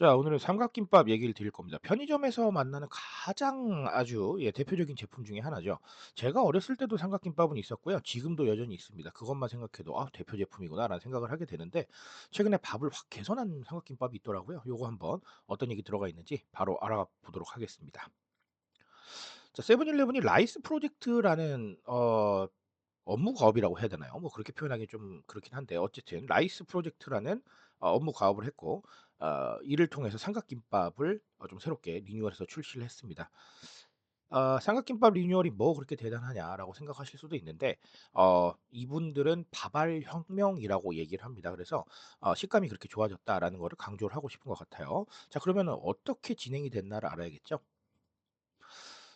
자, 오늘은 삼각김밥 얘기를 드릴 겁니다. 편의점에서 만나는 가장 아주 대표적인 제품 중에 하나죠. 제가 어렸을 때도 삼각김밥은 있었고요. 지금도 여전히 있습니다. 그것만 생각해도 '아 대표 제품이구나.'라는 생각을 하게 되는데 최근에 밥을 확 개선한 삼각김밥이 있더라고요. 요거 한번 어떤 얘기 들어가 있는지 바로 알아보도록 하겠습니다. 자, 세븐일레븐이 라이스 프로젝트라는 업무 과업이라고 해야 되나요? 뭐 그렇게 표현하기 좀 그렇긴 한데 어쨌든 라이스 프로젝트라는 업무 과업을 했고 이를 통해서 삼각김밥을 좀 새롭게 리뉴얼해서 출시를 했습니다. 삼각김밥 리뉴얼이 뭐 그렇게 대단하냐라고 생각하실 수도 있는데 이분들은 밥알 혁명이라고 얘기를 합니다. 그래서 식감이 그렇게 좋아졌다라는 거를 강조를 하고 싶은 것 같아요. 자, 그러면은 어떻게 진행이 됐나를 알아야겠죠?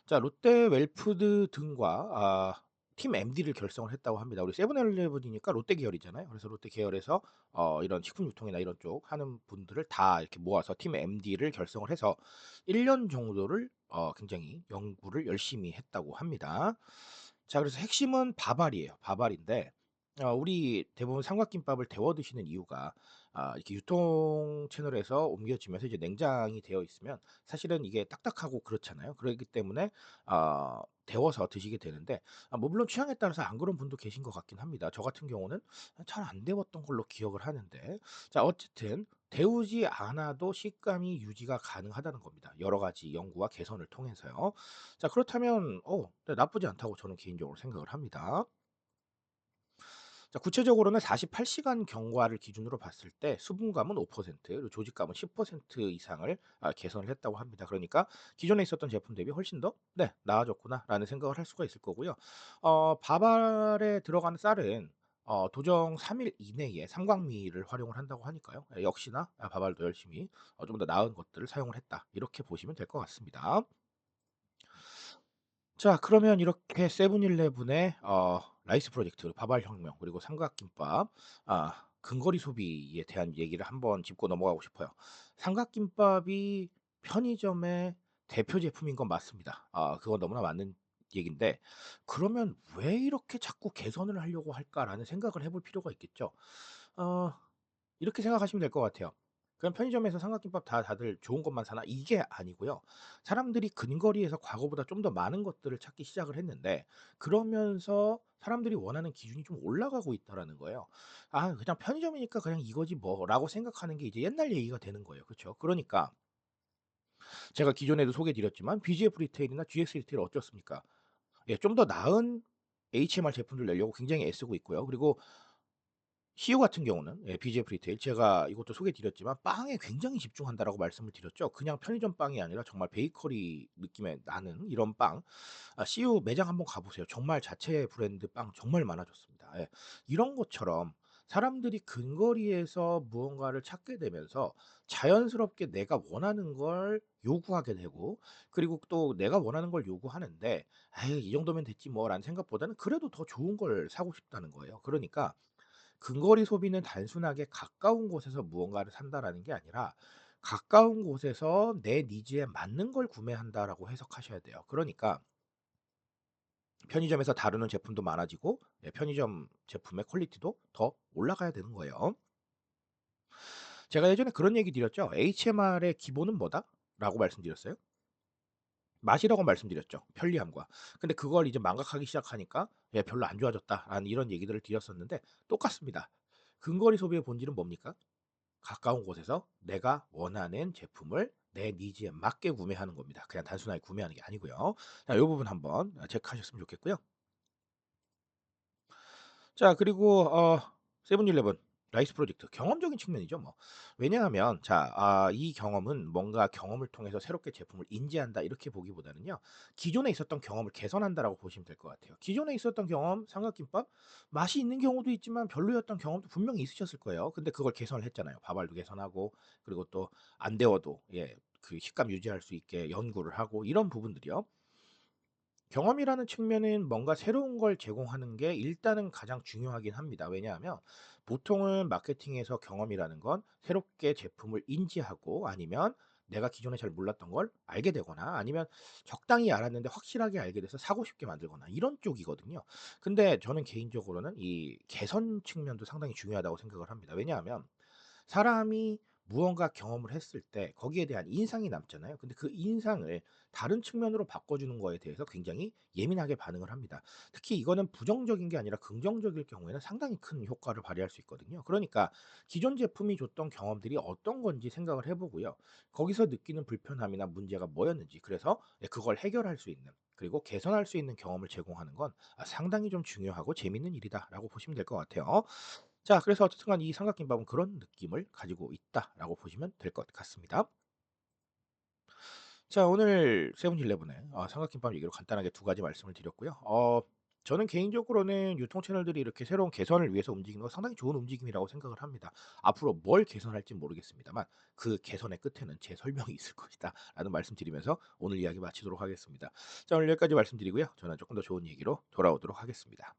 자, 롯데 웰푸드 등과 팀 MD를 결성을 했다고 합니다. 우리 세븐일레븐이니까 롯데 계열이잖아요. 그래서 롯데 계열에서 이런 식품 유통이나 이런 쪽 하는 분들을 다 이렇게 모아서 팀 MD를 결성을 해서 1년 정도를 굉장히 연구를 열심히 했다고 합니다. 자, 그래서 핵심은 밥알이에요. 밥알인데 우리 대부분 삼각김밥을 데워 드시는 이유가 이렇게 유통 채널에서 옮겨지면서 이제 냉장이 되어 있으면 사실은 이게 딱딱하고 그렇잖아요. 그렇기 때문에 데워서 드시게 되는데 뭐 물론 취향에 따라서 안 그런 분도 계신 것 같긴 합니다. 저 같은 경우는 잘 안 데웠던 걸로 기억을 하는데 자, 어쨌든 데우지 않아도 식감이 유지가 가능하다는 겁니다. 여러 가지 연구와 개선을 통해서요. 자, 그렇다면 네, 나쁘지 않다고 저는 개인적으로 생각을 합니다. 자, 구체적으로는 48 시간 경과를 기준으로 봤을 때 수분감은 5% 그리고 조직감은 10% 이상을 개선을 했다고 합니다. 그러니까 기존에 있었던 제품 대비 훨씬 더 네, 나아졌구나라는 생각을 할 수가 있을 거고요. 밥알에 들어가는 쌀은 도정 3일 이내에 삼광미를 활용을 한다고 하니까요. 역시나 밥알도 열심히 좀 더 나은 것들을 사용을 했다. 이렇게 보시면 될 것 같습니다. 자, 그러면 이렇게 세븐일레븐의 라이스 프로젝트, 밥알 혁명, 그리고 삼각김밥 근거리 소비에 대한 얘기를 한번 짚고 넘어가고 싶어요. 삼각김밥이 편의점의 대표 제품인 건 맞습니다. 그건 너무나 맞는 얘기인데 그러면 '왜 이렇게 자꾸 개선을 하려고 할까?'라는 생각을 해볼 필요가 있겠죠. 어 이렇게 생각하시면 될 것 같아요. 그냥 편의점에서 삼각김밥 다들 좋은 것만 사나? 이게 아니고요. 사람들이 근거리에서 과거보다 좀 더 많은 것들을 찾기 시작을 했는데 그러면서 사람들이 원하는 기준이 좀 올라가고 있다라는 거예요. '아 그냥 편의점이니까 그냥 이거지 뭐.'라고 생각하는 게 이제 옛날 얘기가 되는 거예요. 그쵸? 그러니까 제가 기존에도 소개해 드렸지만 BGF 리테일이나 GX 리테일 어떻습니까? 예, 좀 더 나은 HMR 제품들 내려고 굉장히 애쓰고 있고요. 그리고 CU 같은 경우는 BGF 리테일 제가 이것도 소개해 드렸지만 빵에 굉장히 집중한다라고 말씀을 드렸죠. 그냥 편의점 빵이 아니라 정말 베이커리 느낌의 나는 이런 빵. CU 매장 한번 가 보세요. 정말 자체 브랜드 빵 정말 많아졌습니다. 예. 이런 것처럼 사람들이 근거리에서 무언가를 찾게 되면서 자연스럽게 내가 원하는 걸 요구하게 되고 그리고 또 내가 원하는 걸 요구하는데 '에이 이 정도면 됐지 뭐.'라는 생각보다는 그래도 더 좋은 걸 사고 싶다는 거예요. 그러니까 근거리 소비는 단순하게 가까운 곳에서 무언가를 산다라는 게 아니라 가까운 곳에서 내 니즈에 맞는 걸 구매한다라고 해석하셔야 돼요. 그러니까 편의점에서 다루는 제품도 많아지고 편의점 제품의 퀄리티도 더 올라가야 되는 거예요. 제가 예전에 그런 얘기 드렸죠. HMR의 기본은 뭐다? 라고 말씀드렸어요. 맛이라고 말씀드렸죠. 편리함과. 근데 그걸 이제 망각하기 시작하니까 별로 안 좋아졌다라는 이런 얘기들을 드렸었는데 똑같습니다. 근거리 소비의 본질은 뭡니까? 가까운 곳에서 내가 원하는 제품을 내 니즈에 맞게 구매하는 겁니다. 그냥 단순하게 구매하는 게 아니고요. 자, 요 부분 한번 체크하셨으면 좋겠고요. 자, 그리고 세븐일레븐 라이스 프로젝트 경험적인 측면이죠 뭐. 왜냐하면 자 이 경험은 뭔가 경험을 통해서 새롭게 제품을 인지한다 이렇게 보기보다는요. 기존에 있었던 경험을 개선한다라고 보시면 될 것 같아요. 기존에 있었던 경험 삼각김밥 맛이 있는 경우도 있지만 별로였던 경험도 분명히 있으셨을 거예요. 근데 그걸 개선을 했잖아요. 밥알도 개선하고 그리고 또 안 데워도 그 식감 유지할 수 있게 연구를 하고 이런 부분들이요. 경험이라는 측면은 뭔가 새로운 걸 제공하는 게 일단은 가장 중요하긴 합니다. 왜냐하면 보통은 마케팅에서 경험이라는 건 새롭게 제품을 인지하고 아니면 내가 기존에 잘 몰랐던 걸 알게 되거나 아니면 적당히 알았는데 확실하게 알게 돼서 사고 싶게 만들거나 이런 쪽이거든요. 근데 저는 개인적으로는 이 개선 측면도 상당히 중요하다고 생각을 합니다. 왜냐하면 사람이 무언가 경험을 했을 때 거기에 대한 인상이 남잖아요. 근데 그 인상을 다른 측면으로 바꿔주는 거에 대해서 굉장히 예민하게 반응을 합니다. 특히 이거는 부정적인 게 아니라 긍정적일 경우에는 상당히 큰 효과를 발휘할 수 있거든요. 그러니까 기존 제품이 줬던 경험들이 어떤 건지 생각을 해 보고요. 거기서 느끼는 불편함이나 문제가 뭐였는지, 그래서 그걸 해결할 수 있는, 그리고 개선할 수 있는 경험을 제공하는 건 상당히 좀 중요하고 재밌는 일이다라고 보시면 될 것 같아요. 자, 그래서 어쨌든 간 이 삼각김밥은 그런 느낌을 가지고 있다라고 보시면 될 것 같습니다. 자, 오늘 세븐일레븐의 삼각김밥 얘기로 간단하게 두 가지 말씀을 드렸고요. 저는 개인적으로는 유통 채널들이 이렇게 새로운 개선을 위해서 움직이는 거 상당히 좋은 움직임이라고 생각을 합니다. 앞으로 뭘 개선할진 모르겠습니다만 그 개선의 끝에는 제 설명이 있을 것이다라는 말씀드리면서 오늘 이야기 마치도록 하겠습니다. 자, 오늘 여기까지 말씀드리고요. 저는 조금 더 좋은 얘기로 돌아오도록 하겠습니다.